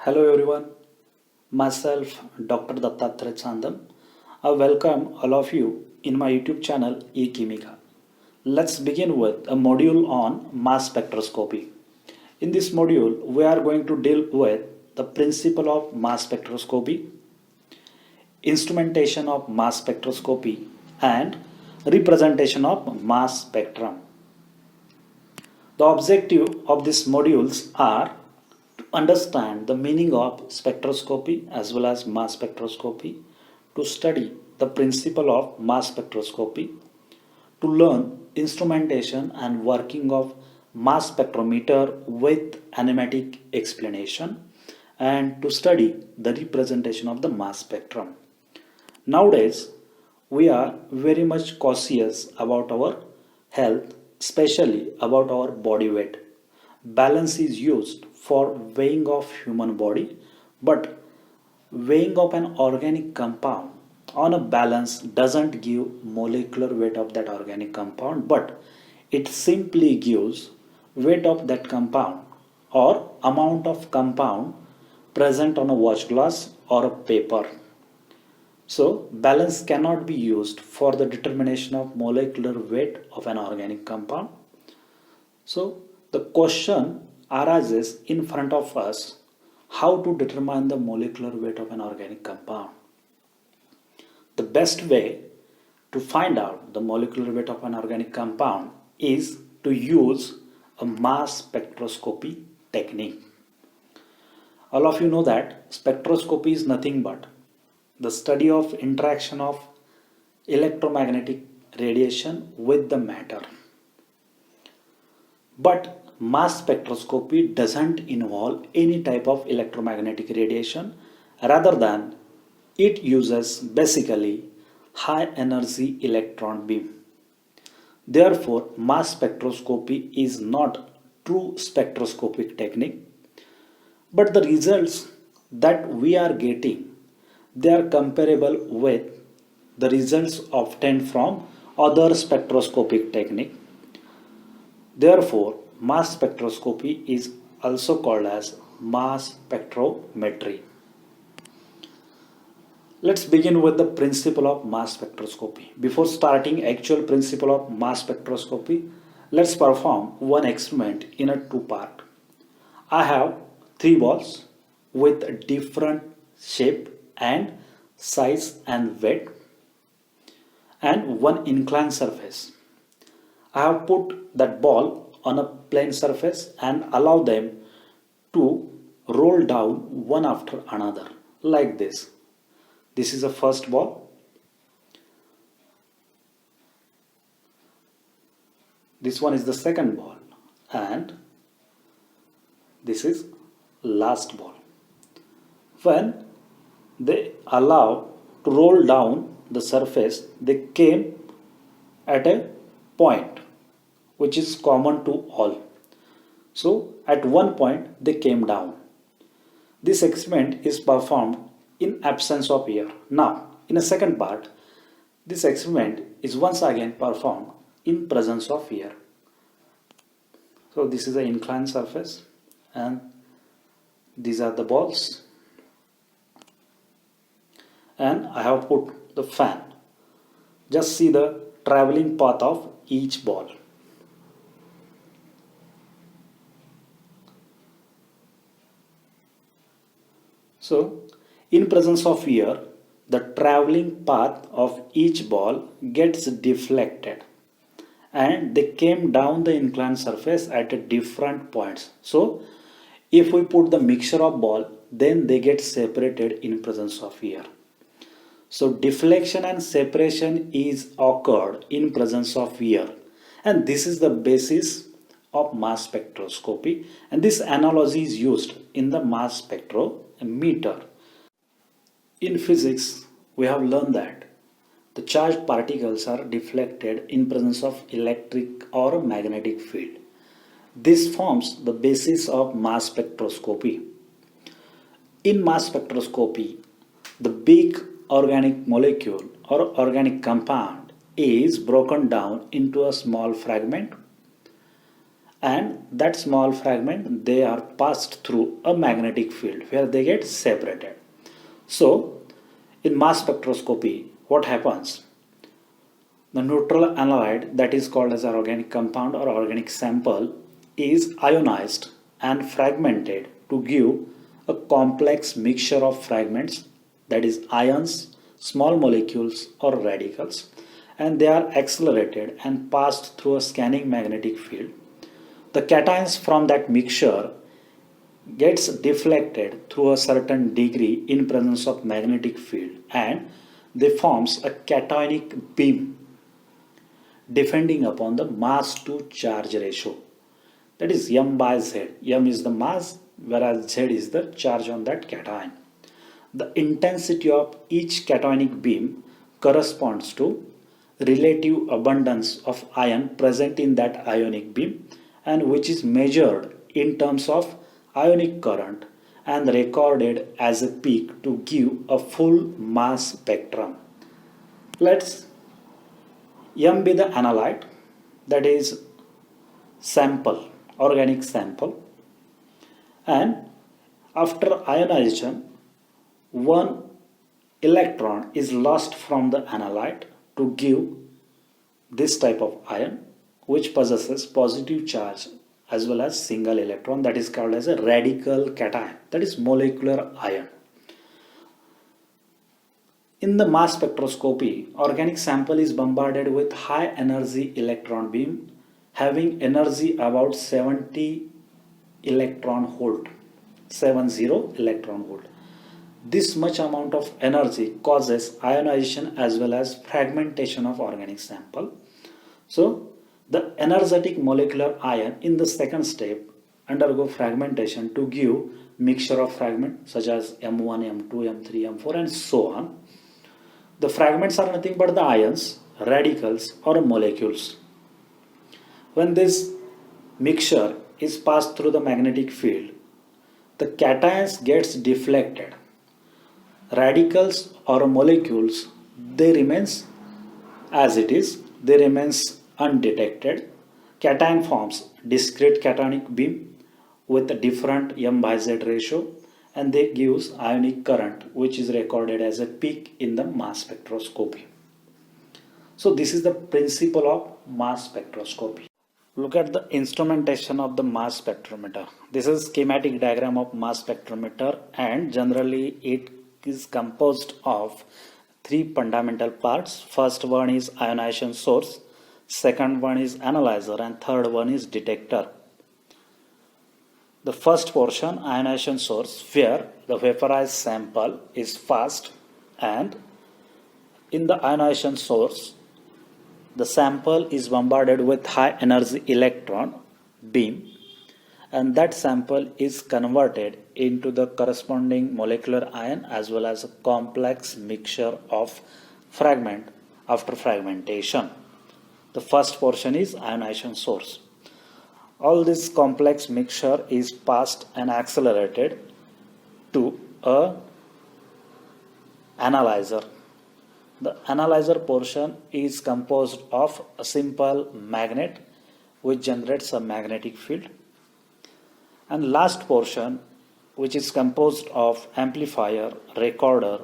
Hello everyone, myself Dr. Dattatreya Chandam. I welcome all of you in my YouTube channel eKimika. Let's begin with a module on mass spectroscopy. In this module, we are going to deal with the principle of mass spectroscopy, instrumentation of mass spectroscopy, and representation of mass spectrum. The objective of these modules are to understand the meaning of spectroscopy as well as mass spectroscopy, to study the principle of mass spectroscopy, to learn instrumentation and working of mass spectrometer with kinematic explanation, and to study the representation of the mass spectrum. Nowadays, we are very much cautious about our health, especially about our body weight. Balance is used for weighing of human body, but weighing of an organic compound on a balance doesn't give molecular weight of that organic compound, but it simply gives weight of that compound or amount of compound present on a watch glass or a paper. So, balance cannot be used for the determination of molecular weight of an organic compound. So, the question arises in front of us, how to determine the molecular weight of an organic compound. The best way to find out the molecular weight of an organic compound is to use a mass spectroscopy technique. All of you know that spectroscopy is nothing but the study of interaction of electromagnetic radiation with the matter. But mass spectroscopy doesn't involve any type of electromagnetic radiation, rather than it uses basically high energy electron beam. Therefore, mass spectroscopy is not true spectroscopic technique, but the results that we are getting, they are comparable with the results obtained from other spectroscopic technique. Therefore, mass spectroscopy is also called as mass spectrometry. Let's begin with the principle of mass spectroscopy. Before starting actual principle of mass spectroscopy, let's perform one experiment in a two-part. I have three balls with different shape and size and weight, and one inclined surface. I have put that ball on a plane surface and allow them to roll down one after another like this. This is the first ball. This one is the second ball, and this is last ball. When they allow to roll down the surface, they came at a point which is common to all. So at one point they came down. This experiment is performed in absence of air. Now in a second part, this experiment is once again performed in presence of air. So this is an inclined surface and these are the balls, and I have put the fan. Just see the traveling path of each ball. So, in presence of air, the traveling path of each ball gets deflected and they came down the inclined surface at different points. So, if we put the mixture of ball, then they get separated in presence of air. So deflection and separation is occurred in presence of air, and this is the basis of mass spectroscopy, and this analogy is used in the mass spectrometer. In physics, we have learned that the charged particles are deflected in presence of electric or magnetic field. This forms the basis of mass spectroscopy. In mass spectroscopy, the big organic molecule or organic compound is broken down into a small fragment, and that small fragment they are passed through a magnetic field where they get separated. So in mass spectroscopy, what happens? The neutral analyte, that is called as an organic compound or organic sample, is ionized and fragmented to give a complex mixture of fragments, that is ions, small molecules or radicals, and they are accelerated and passed through a scanning magnetic field. The cations from that mixture gets deflected through a certain degree in presence of magnetic field, and they forms a cationic beam depending upon the mass to charge ratio, that is m by z. M is the mass whereas z is the charge on that cation. The intensity of each cationic beam corresponds to relative abundance of ion present in that ionic beam, and which is measured in terms of ionic current and recorded as a peak to give a full mass spectrum. Let's M be the analyte, that is sample, organic sample, and after ionization, one electron is lost from the analyte to give this type of ion which possesses positive charge as well as single electron, that is called as a radical cation, that is molecular ion. In the mass spectroscopy, organic sample is bombarded with high energy electron beam having energy about 70 electron volt, 70 electron volt. This much amount of energy causes ionization as well as fragmentation of organic sample. So the energetic molecular ion in the second step undergo fragmentation to give mixture of fragments such as M1, M2, M3, M4 and so on. The fragments are nothing but the ions, radicals or molecules. When this mixture is passed through the magnetic field, the cations gets deflected. Radicals or molecules, they remains as it is, they remains undetected. Cation forms discrete cationic beam with a different m by z ratio, and they gives ionic current which is recorded as a peak in the mass spectroscopy. So this is the principle of mass spectroscopy. Look at the instrumentation of the mass spectrometer. This is schematic diagram of mass spectrometer, and generally it is composed of three fundamental parts. First one is ionization source, second one is analyzer, and third one is detector. The first portion, ionization source, where the vaporized sample is fast, and in the ionization source the sample is bombarded with high energy electron beam, and that sample is converted into the corresponding molecular ion as well as a complex mixture of fragment after fragmentation. The first portion is ionization source. All this complex mixture is passed and accelerated to a analyzer. The analyzer portion is composed of a simple magnet which generates a magnetic field, and last portion, which is composed of amplifier, recorder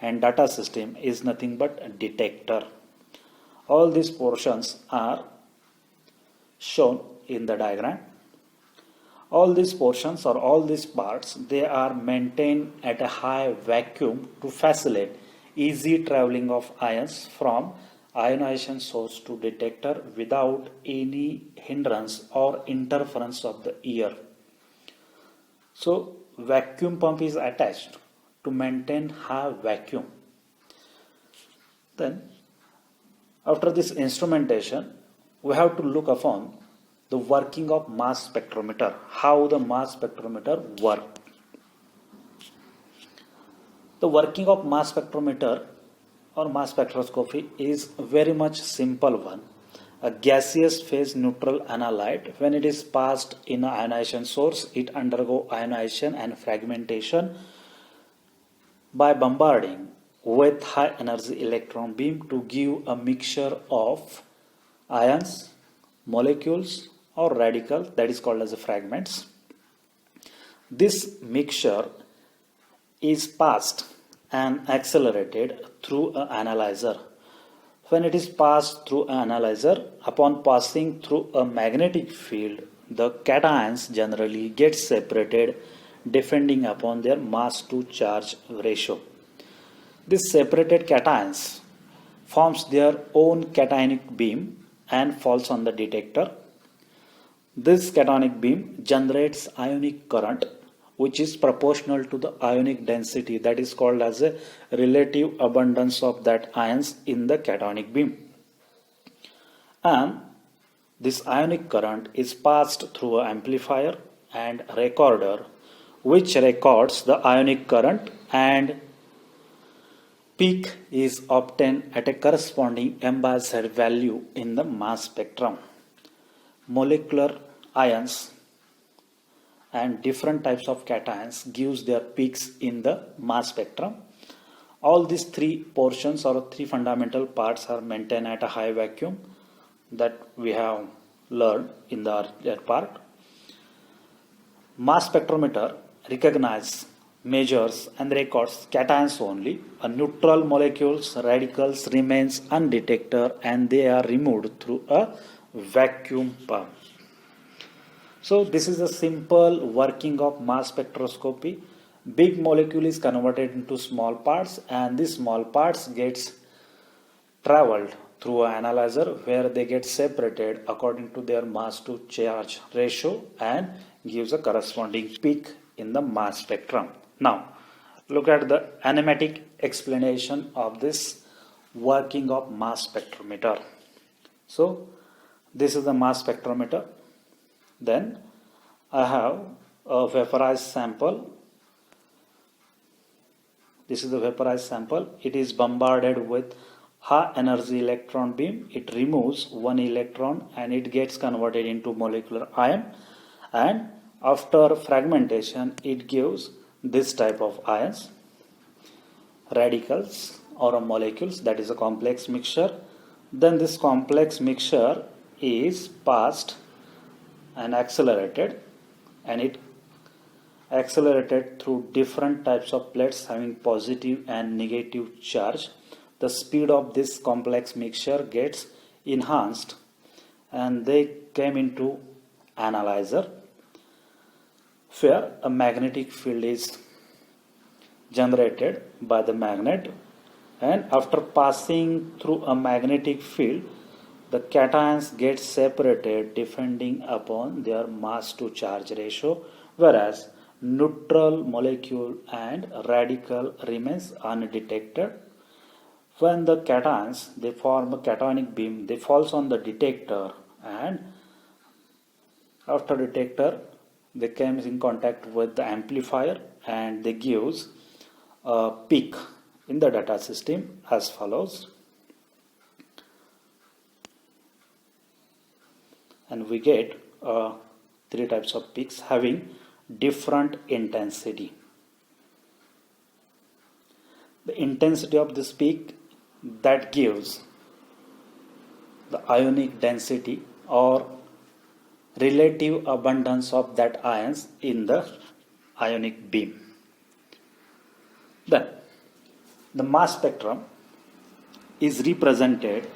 and data system, is nothing but a detector. All these portions are shown in the diagram. All these portions or all these parts, they are maintained at a high vacuum to facilitate easy traveling of ions from ionization source to detector without any hindrance or interference of the air. So vacuum pump is attached to maintain high vacuum. Then after this instrumentation, we have to look upon the working of mass spectrometer, how the mass spectrometer works. The working of mass spectrometer or mass spectroscopy is very much simple one. A gaseous phase neutral analyte, when it is passed in an ionization source, it undergo ionization and fragmentation by bombarding with high energy electron beam to give a mixture of ions, molecules or radical, that is called as the fragments. This mixture is passed and accelerated through an analyzer. When it is passed through an analyzer, upon passing through a magnetic field, the cations generally get separated depending upon their mass to charge ratio. These separated cations forms their own cationic beam and falls on the detector. This cationic beam generates ionic current which is proportional to the ionic density, that is called as a relative abundance of that ions in the cationic beam. And this ionic current is passed through an amplifier and recorder which records the ionic current, and peak is obtained at a corresponding M/Z value in the mass spectrum. Molecular ions and different types of cations gives their peaks in the mass spectrum. All these three portions or three fundamental parts are maintained at a high vacuum that we have learned in the earlier part. Mass spectrometer recognizes, measures and records cations only. A neutral molecules, radicals remains undetected and they are removed through a vacuum pump. So this is a simple working of mass spectroscopy. Big molecule is converted into small parts and these small parts gets traveled through an analyzer where they get separated according to their mass to charge ratio and gives a corresponding peak in the mass spectrum. Now look at the kinematic explanation of this working of mass spectrometer. So this is the mass spectrometer. Then I have a vaporized sample. This is the vaporized sample. It is bombarded with high energy electron beam. It removes one electron and it gets converted into molecular ion, and after fragmentation it gives this type of ions, radicals or molecules, that is a complex mixture. Then this complex mixture is passed and accelerated, and it accelerated through different types of plates having positive and negative charge. The speed of this complex mixture gets enhanced and they came into analyzer where a magnetic field is generated by the magnet, and after passing through a magnetic field the cations get separated depending upon their mass to charge ratio, whereas neutral molecule and radical remains undetected. When the cations they form a cationic beam, they falls on the detector, and after detector they came in contact with the amplifier and they gives a peak in the data system as follows. And we get three types of peaks having different intensity. The intensity of this peak that gives the ionic density or relative abundance of that ions in the ionic beam. Then the mass spectrum is represented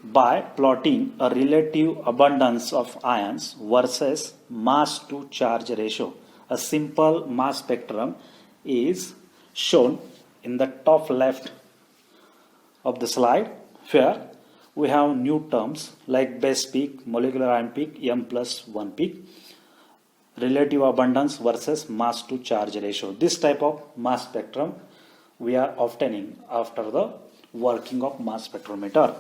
by plotting a relative abundance of ions versus mass to charge ratio. A simple mass spectrum is shown in the top left of the slide, where we have new terms like base peak, molecular ion peak, M+1 peak, relative abundance versus mass to charge ratio. This type of mass spectrum we are obtaining after the working of mass spectrometer.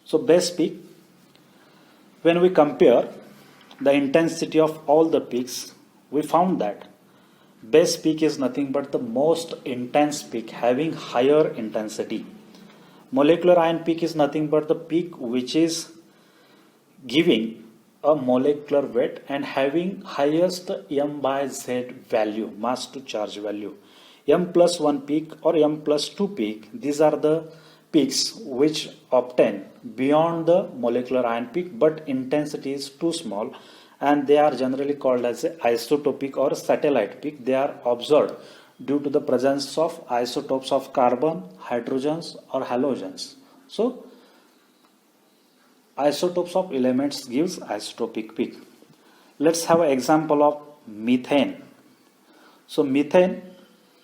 So base peak, when we compare the intensity of all the peaks, we found that base peak is nothing but the most intense peak having higher intensity. Molecular ion peak is nothing but the peak which is giving a molecular weight and having highest M/Z value, mass to charge value. M+1 peak or M+2 peak, these are the peaks which obtain beyond the molecular ion peak, but intensity is too small, and they are generally called as isotopic or satellite peak. They are observed due to the presence of isotopes of carbon, hydrogens or halogens. So isotopes of elements gives isotopic peak. Let's have an example of methane. So methane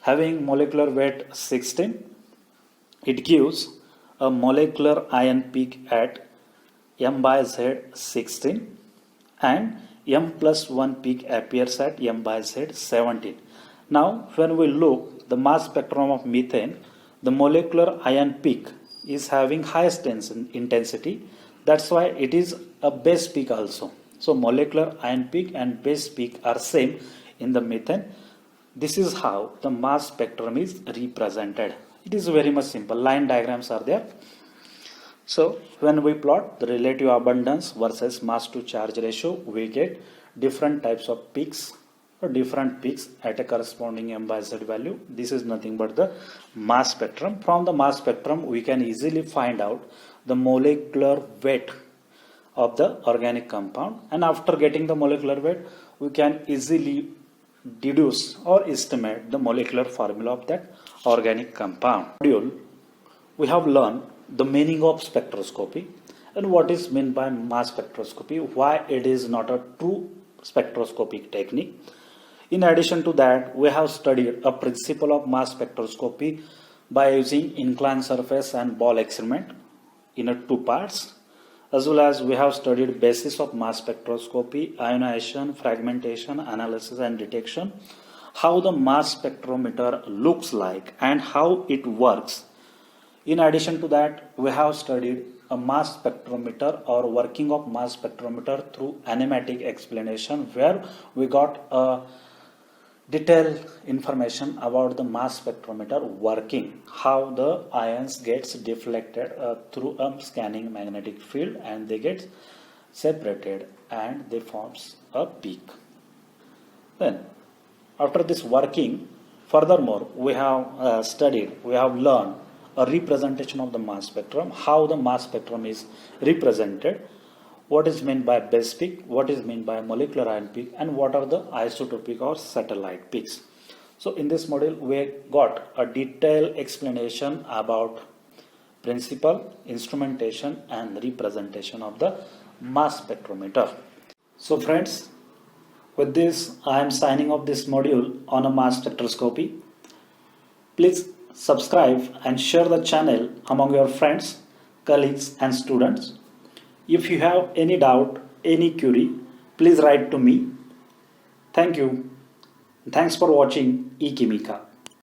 having molecular weight 16, it gives a molecular ion peak at m by z 16 and m plus 1 peak appears at m by z 17. Now when we look the mass spectrum of methane, the molecular ion peak is having highest intensity. That's why it is a base peak also. So molecular ion peak and base peak are same in the methane. This is how the mass spectrum is represented. It is very much simple. Line diagrams are there. So when we plot the relative abundance versus mass to charge ratio, we get different types of peaks or different peaks at a corresponding m by z value. This is nothing but the mass spectrum. From the mass spectrum, we can easily find out the molecular weight of the organic compound, and after getting the molecular weight, we can easily deduce or estimate the molecular formula of that organic compound. Module, we have learned the meaning of spectroscopy and what is meant by mass spectroscopy, why it is not a true spectroscopic technique. In addition to that, we have studied a principle of mass spectroscopy by using inclined surface and ball experiment in two parts, as well as we have studied basis of mass spectroscopy, ionization, fragmentation, analysis and detection, how the mass spectrometer looks like and how it works. In addition to that, we have studied a mass spectrometer or working of mass spectrometer through animatic explanation, where we got a detailed information about the mass spectrometer working, how the ions gets deflected through a scanning magnetic field and they get separated and they forms a peak. Then after this working, furthermore we have we have learned a representation of the mass spectrum, how the mass spectrum is represented, what is meant by base peak, what is meant by molecular ion peak, and what are the isotopic or satellite peaks. So in this module, we got a detailed explanation about principle, instrumentation and representation of the mass spectrometer. So friends, with this I am signing off this module on a mass spectroscopy. Please subscribe and share the channel among your friends, colleagues and students. If you have any doubt, any query, please write to me. Thank you. Thanks for watching eKimika.